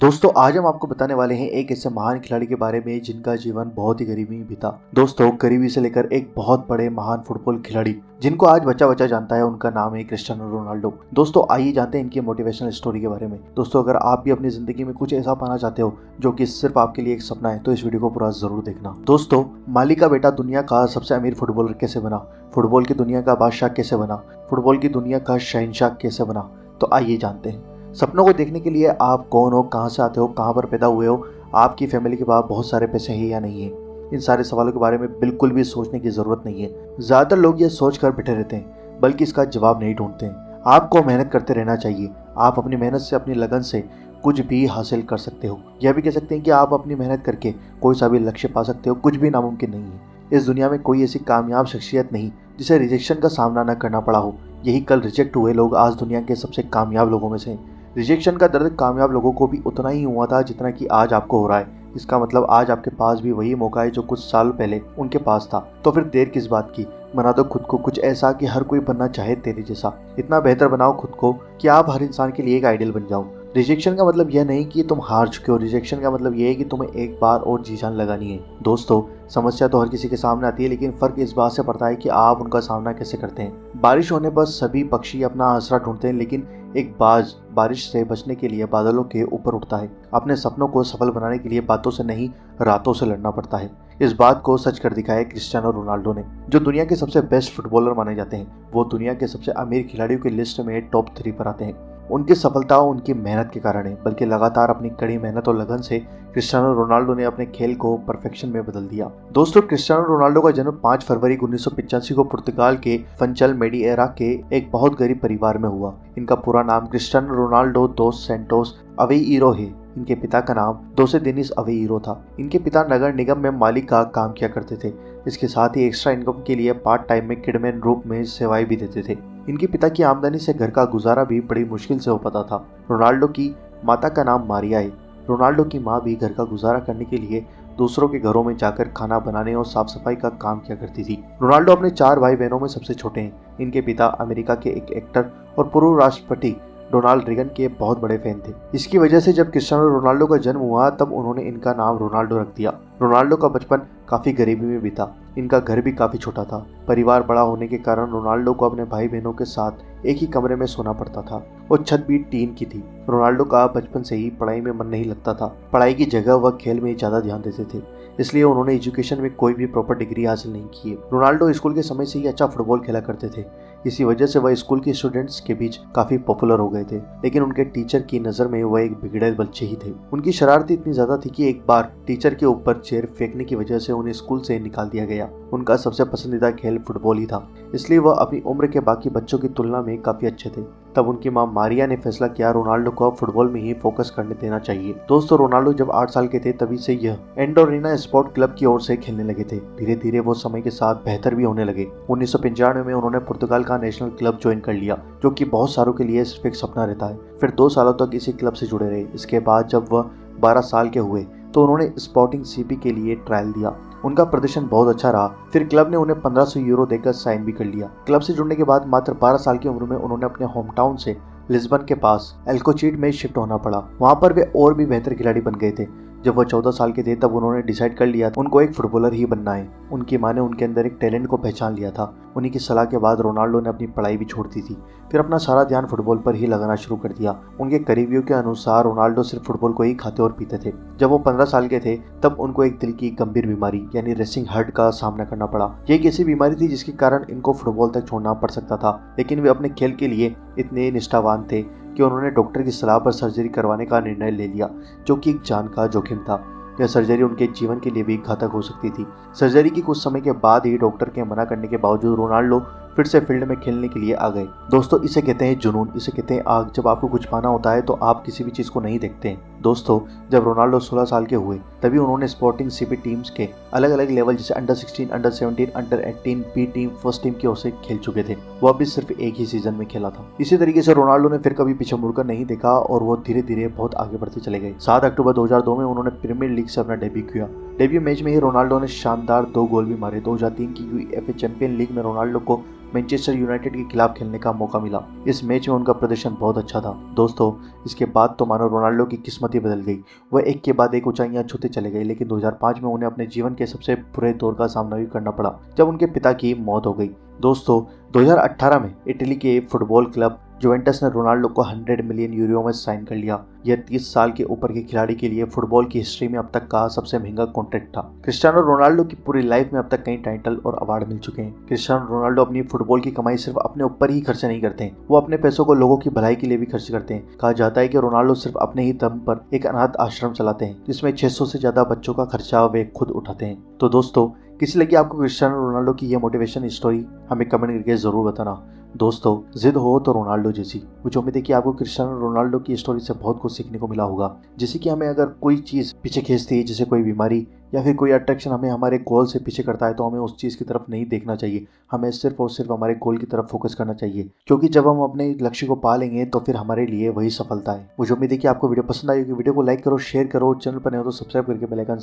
दोस्तों आज हम आपको बताने वाले हैं एक ऐसे महान खिलाड़ी के बारे में जिनका जीवन बहुत ही गरीबी में बीता। दोस्तों गरीबी से लेकर एक बहुत बड़े महान फुटबॉल खिलाड़ी जिनको आज बच्चा बच्चा जानता है, उनका नाम है क्रिस्टियानो रोनाल्डो। दोस्तों आइए जानते हैं इनकी मोटिवेशनल स्टोरी के बारे में। दोस्तों अगर आप भी अपनी जिंदगी में कुछ ऐसा पाना चाहते हो जो कि सिर्फ आपके लिए एक सपना है, तो इस वीडियो को पूरा जरूर देखना। दोस्तों माली का बेटा दुनिया का सबसे अमीर फुटबॉलर कैसे बना, फुटबॉल की दुनिया का बादशाह कैसे बना, फुटबॉल की दुनिया का शहंशाह कैसे बना, तो आइए जानते हैं। सपनों को देखने के लिए आप कौन हो, कहाँ से आते हो, कहाँ पर पैदा हुए हो, आपकी फैमिली के पास बहुत सारे पैसे हैं या नहीं है, इन सारे सवालों के बारे में बिल्कुल भी सोचने की ज़रूरत नहीं है। ज़्यादातर लोग ये सोच कर बैठे रहते हैं, बल्कि इसका जवाब नहीं ढूंढते हैं। आपको मेहनत करते रहना चाहिए। आप अपनी मेहनत से, अपनी लगन से कुछ भी हासिल कर सकते हो। यह भी कह सकते हैं कि आप अपनी मेहनत करके कोई सा भी लक्ष्य पा सकते हो। कुछ भी नामुमकिन नहीं है। इस दुनिया में कोई ऐसी कामयाब शख्सियत नहीं जिसे रिजेक्शन का सामना न करना पड़ा हो। यही कल रिजेक्ट हुए लोग आज दुनिया के सबसे कामयाब लोगों में से हैं। रिजेक्शन का दर्द कामयाब लोगों को भी उतना ही हुआ था जितना कि आज आपको हो रहा है। इसका मतलब आज आपके पास भी वही मौका है जो कुछ साल पहले उनके पास था। तो फिर देर किस बात की, बना दो खुद को कुछ ऐसा कि हर कोई बनना चाहे तेरे जैसा। इतना बेहतर बनाओ खुद को कि आप हर इंसान के लिए एक आइडियल बन जाओ। रिजेक्शन का मतलब यह नहीं कि तुम हार चुके हो, रिजेक्शन का मतलब यह है कि तुम्हें एक बार और जी जान लगानी है। दोस्तों समस्या तो हर किसी के सामने आती है, लेकिन फर्क इस बात से पड़ता है कि आप उनका सामना कैसे करते हैं। बारिश होने पर सभी पक्षी अपना आसरा ढूंढते हैं, लेकिन एक बाज बारिश से बचने के लिए बादलों के ऊपर उड़ता है। अपने सपनों को सफल बनाने के लिए बातों से नहीं, रातों से लड़ना पड़ता है। इस बात को सच कर दिखाया क्रिस्टियानो रोनाल्डो ने, जो दुनिया के सबसे बेस्ट फुटबॉलर माने जाते हैं। वो दुनिया के सबसे अमीर खिलाड़ियों की लिस्ट में टॉप 3 पर आते हैं। उनकी सफलता उनकी मेहनत के कारण है, बल्कि लगातार अपनी कड़ी मेहनत और लगन से क्रिस्टियानो रोनाल्डो ने अपने खेल को परफेक्शन में बदल दिया। दोस्तों क्रिस्टियानो रोनाल्डो का जन्म 5 फरवरी 1985 को पुर्तगाल के फंचल मेडिएरा के एक बहुत गरीब परिवार में हुआ। इनका पूरा नाम क्रिस्टियानो रोनाल्डो दोस सेंटोस अवेइरो है। इनके पिता का नाम दोसे डेनिस अवेइरो था। इनके पिता नगर निगम में माली का काम किया करते थे। इसके साथ ही एक्स्ट्रा इनकम के लिए पार्ट टाइम में किडमैन रूप में सेवाएं भी देते थे। इनके पिता की आमदनी से घर का गुजारा भी बड़ी मुश्किल से हो पाता था। रोनाल्डो की माता का नाम मारिया है। रोनाल्डो की माँ भी घर का गुजारा करने के लिए दूसरों के घरों में जाकर खाना बनाने और साफ सफाई का काम किया करती थी। रोनाल्डो अपने 4 भाई बहनों में सबसे छोटे हैं। इनके पिता अमेरिका के एक एक्टर और पूर्व राष्ट्रपति डोनाल्ड रेगन के बहुत बड़े फैन थे। इसकी वजह से जब क्रिस्टियानो रोनाल्डो का जन्म हुआ तब उन्होंने इनका नाम रोनाल्डो रख दिया। रोनाल्डो का बचपन काफी गरीबी में बीता। इनका घर भी काफी छोटा था। परिवार बड़ा होने के कारण रोनाल्डो को अपने भाई बहनों के साथ एक ही कमरे में सोना पड़ता था और छत भी टीन की थी। रोनाल्डो का बचपन से ही पढ़ाई में मन नहीं लगता था। पढ़ाई की जगह वह खेल में ज्यादा ध्यान देते थे, इसलिए उन्होंने एजुकेशन में कोई भी प्रॉपर डिग्री हासिल नहीं की। रोनाल्डो स्कूल के समय से ही अच्छा फुटबॉल खेला करते थे। इसी वजह से वह स्कूल के स्टूडेंट्स के बीच काफी पॉपुलर हो गए थे, लेकिन उनके टीचर की नजर में वह एक बिगड़े बच्चे ही थे। उनकी शरारती इतनी ज्यादा थी कि एक बार टीचर के ऊपर चेयर फेंकने की वजह से उन्हें स्कूल से निकाल दिया गया। उनका सबसे पसंदीदा खेल फुटबॉल ही था, इसलिए वह अपनी उम्र के बाकी बच्चों की तुलना में काफी अच्छे थे। तब उनकी मां मारिया ने फैसला किया रोनाल्डो को अब फुटबॉल में ही फोकस करने देना चाहिए। दोस्तों रोनाल्डो जब 8 साल के थे तभी से यह एंडोरिना स्पोर्ट क्लब की ओर से खेलने लगे थे। धीरे धीरे वो समय के साथ बेहतर भी होने लगे। 1995 में उन्होंने पुर्तगाल का नेशनल क्लब ज्वाइन कर लिया, जो कि बहुत सारों के लिए सिर्फ एक सपना रहता है। फिर 2 सालों तक इसी क्लब से जुड़े रहे। इसके बाद जब वह 12 साल के हुए तो उन्होंने स्पोर्टिंग सीपी के लिए ट्रायल दिया। उनका प्रदर्शन बहुत अच्छा रहा। फिर क्लब ने उन्हें 1500 यूरो देकर साइन भी कर लिया। क्लब से जुड़ने के बाद मात्र 12 साल की उम्र में उन्होंने अपने होम टाउन से लिस्बन के पास एल्कोचीट में शिफ्ट होना पड़ा। वहां पर वे और भी बेहतर खिलाड़ी बन गए थे। जब वह 14 साल के थे तब उन्होंने डिसाइड कर लिया उनको एक फुटबॉलर ही बनना है। उनकी मां ने उनके अंदर एक टैलेंट को पहचान लिया था। उन्हीं की सलाह के बाद रोनाल्डो ने अपनी पढ़ाई भी छोड़ दी थी, फिर अपना सारा ध्यान फुटबॉल पर ही लगाना शुरू कर दिया। उनके करीबियों के अनुसार रोनाल्डो सिर्फ फुटबॉल को ही खाते और पीते थे। जब वो 15 साल के थे तब उनको एक दिल की गंभीर बीमारी यानी रेसिंग हार्ट का सामना करना पड़ा। ये एक ऐसी बीमारी थी जिसके कारण इनको फुटबॉल तक छोड़ना पड़ सकता था, लेकिन वे अपने खेल के लिए इतने निष्ठावान थे कि उन्होंने डॉक्टर की सलाह पर सर्जरी करवाने का निर्णय ले लिया, जो कि एक जान का जोखिम था। यह सर्जरी उनके जीवन के लिए भी घातक हो सकती थी। सर्जरी की कुछ समय के बाद ही डॉक्टर के मना करने के बावजूद रोनाल्डो फिर से फील्ड में खेलने के लिए आ गए। दोस्तों इसे कहते हैं जुनून, इसे कहते हैं आग। जब आपको कुछ पाना होता है तो आप किसी भी चीज को नहीं देखते हैं। दोस्तों जब रोनाल्डो 16 साल के हुए तभी उन्होंने स्पोर्टिंग सीपी टीम्स के अलग अलग लेवल जैसे under 16, under 17, under 18, B team, first team की ओर से खेल चुके थे। वह भी सिर्फ एक ही सीजन में खेला था। इसी तरीके से रोनाल्डो ने फिर कभी पीछे मुड़कर नहीं देखा और वो धीरे धीरे बहुत आगे बढ़ते चले गए। 7 अक्टूबर 2002 में उन्होंने प्रीमियर लीग से अपना डेब्यू किया। डेब्यू मैच में ही रोनाल्डो ने शानदार 2 गोल भी मारे। 2003 की यूएफए चैंपियन लीग में रोनाल्डो को मैनचेस्टर यूनाइटेड के खिलाफ खेलने का मौका मिला। इस मैच में उनका प्रदर्शन बहुत अच्छा था। दोस्तों, इसके बाद तो मानो रोनाल्डो की किस्मत ही बदल गई। वह एक के बाद एक ऊंचाइयां छूते चले गए, लेकिन 2005 में उन्हें अपने जीवन के सबसे बुरे दौर का सामना भी करना पड़ा, जब उनके पिता की मौत हो गई। दोस्तों, 2018 में इटली के फुटबॉल क्लब जुवेंटस ने रोनाल्डो को 100 मिलियन यूरो में साइन कर लिया। यह 30 साल के ऊपर के खिलाड़ी के लिए फुटबॉल की हिस्ट्री में अब तक का सबसे महंगा कॉन्ट्रैक्ट था। क्रिस्टियानो रोनाल्डो की पूरी लाइफ में अब तक कई टाइटल और अवार्ड मिल चुके हैं। क्रिस्टियानो रोनाल्डो अपनी फुटबॉल की कमाई सिर्फ अपने ऊपर ही खर्च नहीं करते हैं, वो अपने पैसों को लोगों की भलाई के लिए भी खर्च करते हैं। कहा जाता है कि रोनाल्डो सिर्फ अपने ही दम पर एक अनाथ आश्रम चलाते हैं, जिसमें 600 से ज्यादा बच्चों का खर्चा वे खुद उठाते हैं। तो दोस्तों, किसी लगी आपको क्रिस्टियानो रोनाल्डो की यह मोटिवेशन स्टोरी? हमें कमेंट करके जरूर बताना। दोस्तों, जिद हो तो रोनाल्डो जैसी। मुझे उम्मीद है कि आपको क्रिस्टियानो रोनाल्डो की स्टोरी से बहुत कुछ सीखने को मिला होगा। जैसे कि हमें अगर कोई चीज़ पीछे खींचती है, जैसे कोई बीमारी या फिर कोई अट्रैक्शन हमें हमारे गोल से पीछे करता है, तो हमें उस चीज़ की तरफ नहीं देखना चाहिए। हमें सिर्फ और सिर्फ हमारे गोल की तरफ फोकस करना चाहिए, क्योंकि जब हम अपने लक्ष्य को पा लेंगे तो फिर हमारे लिए वही सफलता है। मुझे उम्मीद है कि आपको वीडियो पसंद आई होगी। वीडियो को लाइक करो, शेयर करो, चैनल पर नए हो तो सब्सक्राइब करके बेल आइकन